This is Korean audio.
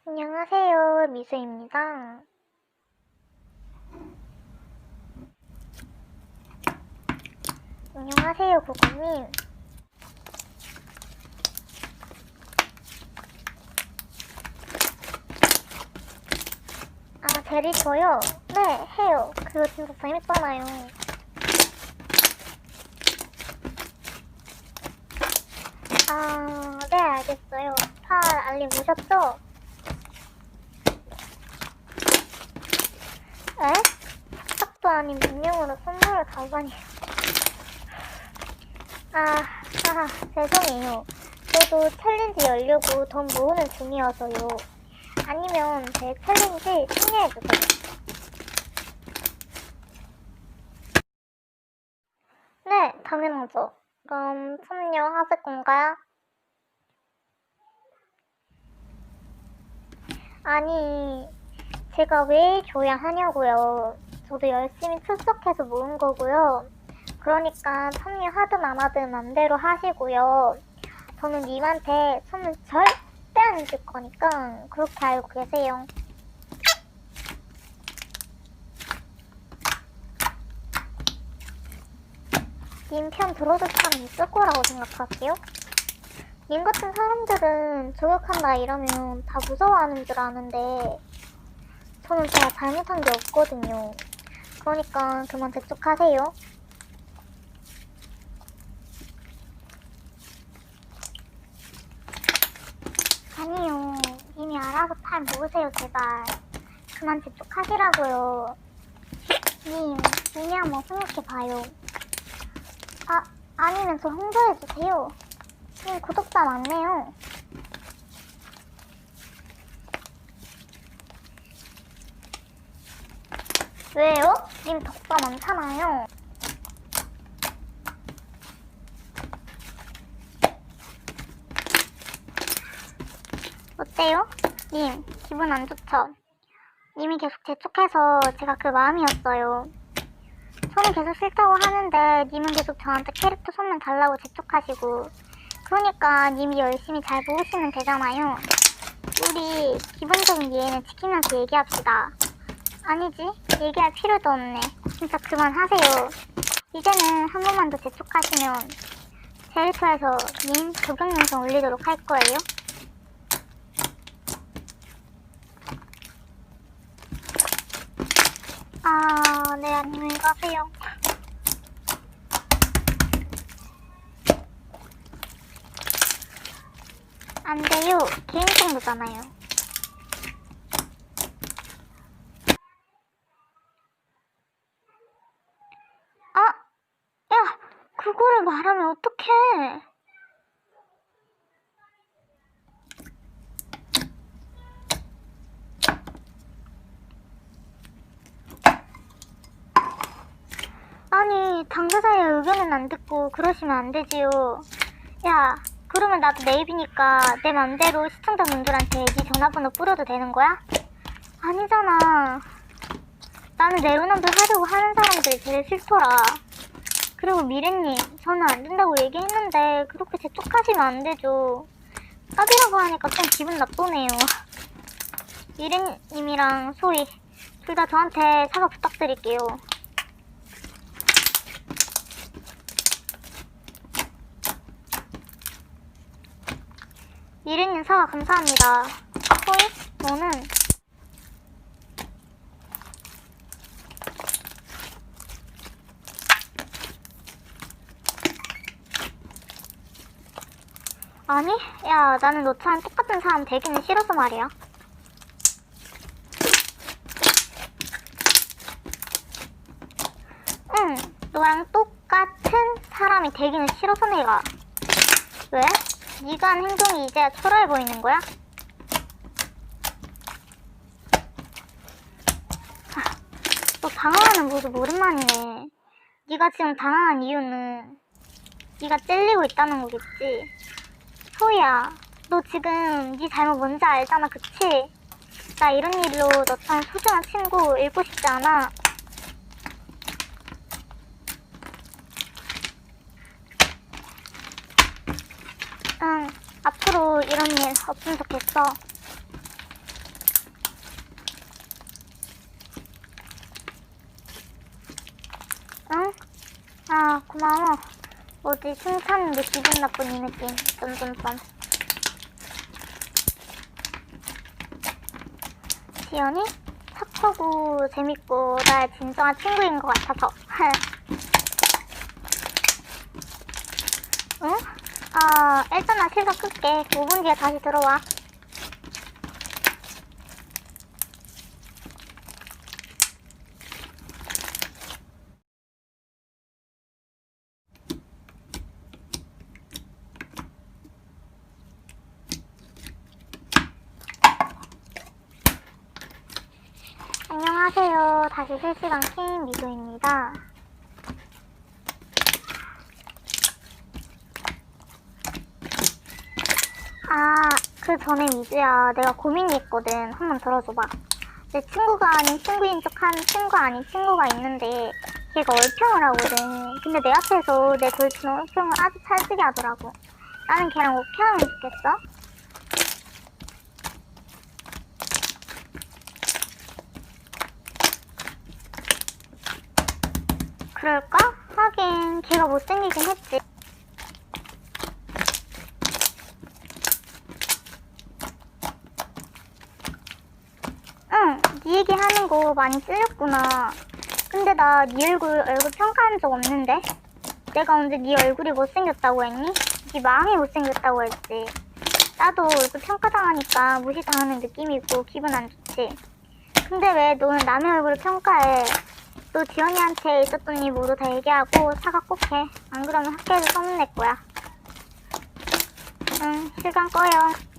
안녕하세요, 미수입니다. 안녕하세요, 고고님. 아, 제리토요? 네, 해요. 그거 진짜 재밌잖아요. 아, 네, 알겠어요. 다 알림 오셨죠? 에? 부탁도 아닌 명령으로 선물을 가져다니. 죄송해요. 저도 챌린지 열려고 돈 모으는 중이어서요. 아니면 제 챌린지 참여해주세요. 네, 당연하죠. 그럼 참여하실 건가요? 아니, 제가 왜 줘야 하냐고요. 저도 열심히 출석해서 모은 거고요. 그러니까 참여하든 안 하든 맘대로 하시고요. 저는 님한테 선물 절대 안 줄 거니까 그렇게 알고 계세요. 님 편 들어줄 사람 있을 거라고 생각하세요? 님 같은 사람들은 저격한다 이러면 다 무서워하는 줄 아는데 저는 제가 잘못한 게 없거든요. 그러니까 그만 재촉하세요. 아니요. 이미 알아서 잘 모으세요, 제발. 그만 재촉하시라고요. 님이 한번 생각해봐요. 아니면 저 홍보해주세요. 님 구독자 많네요. 왜요? 님 덕자 많잖아요. 어때요? 님, 기분 안 좋죠? 님이 계속 재촉해서 제가 그 마음이었어요. 저는 계속 싫다고 하는데 님은 계속 저한테 캐릭터 선물 달라고 재촉하시고 그러니까 님이 열심히 잘 모으시면 되잖아요. 우리 기본적인 이해는 지키면서 얘기합시다. 아니지, 얘기할 필요도 없네. 진짜 그만하세요. 이제는 한 번만 더 재촉하시면 제일토에서 님 조경 영상 올리도록 할 거예요. 네, 안녕히 가세요. 안 돼요. 개인정보잖아요. 야, 그거를 말하면 어떡해. 아니, 당사자의 의견은 안 듣고 그러시면 안 되지요. 야, 그러면 나도 내 입이니까 내 맘대로 시청자분들한테 네 전화번호 뿌려도 되는 거야? 아니잖아. 나는 내로남불 하려고 하는 사람들이 제일 싫더라. 그리고 미래님, 저는 안 된다고 얘기했는데 그렇게 재촉하시면 안 되죠. 까비라고 하니까 좀 기분 나쁘네요. 미래님이랑 소희, 둘 다 저한테 사과 부탁드릴게요. 미래님 사과 감사합니다. 소희, 너는 아니? 야, 나는 너처럼 똑같은 사람 되기는 싫어서 말이야. 응, 너랑 똑같은 사람이 되기는 싫어서 내가. 왜? 네가 한 행동이 이제야 초라해 보이는 거야? 너 당황하는 모습 오랜만이네. 네가 지금 당황한 이유는 네가 찔리고 있다는 거겠지? 소희야, 너 지금 네 잘못 뭔지 알잖아, 그치? 나 이런 일로 너처럼 소중한 친구 잃고 싶지 않아. 응, 앞으로 이런 일 없으면 좋겠어. 아, 고마워. 뭐지, 칭찬인데 기분 나쁜 이 느낌. 점점점. 지연이? 착하고 재밌고 나의 진정한 친구인 것 같아서. 응? 일단 나 실각 끌게. 5분 뒤에 다시 들어와. 안녕하세요. 다시 실시간 킹 미소입니다. 그 전에 미주야, 내가 고민이 있거든. 한번 들어줘봐. 내 친구가 아닌 친구인 척한 친구 아닌 친구가 있는데 걔가 얼평을 하거든. 근데 내 앞에서 내 절친 얼평을 아주 찰지게 하더라고. 나는 걔랑 어떻게 하면 좋겠어? 그럴까? 하긴 걔가 못생기긴 했지. 응, 네 얘기하는 거 많이 찔렸구나. 근데 나 네 얼굴 평가한 적 없는데? 내가 언제 네 얼굴이 못생겼다고 했니? 네 마음이 못생겼다고 했지. 나도 얼굴 평가당하니까 무시당하는 느낌이고 기분 안 좋지. 근데 왜 너는 남의 얼굴을 평가해? 너 지연이한테 있었던 일 모두 다 얘기하고 사과 꼭 해. 안 그러면 학교에서 소문낼 거야. 응, 실감 꺼요.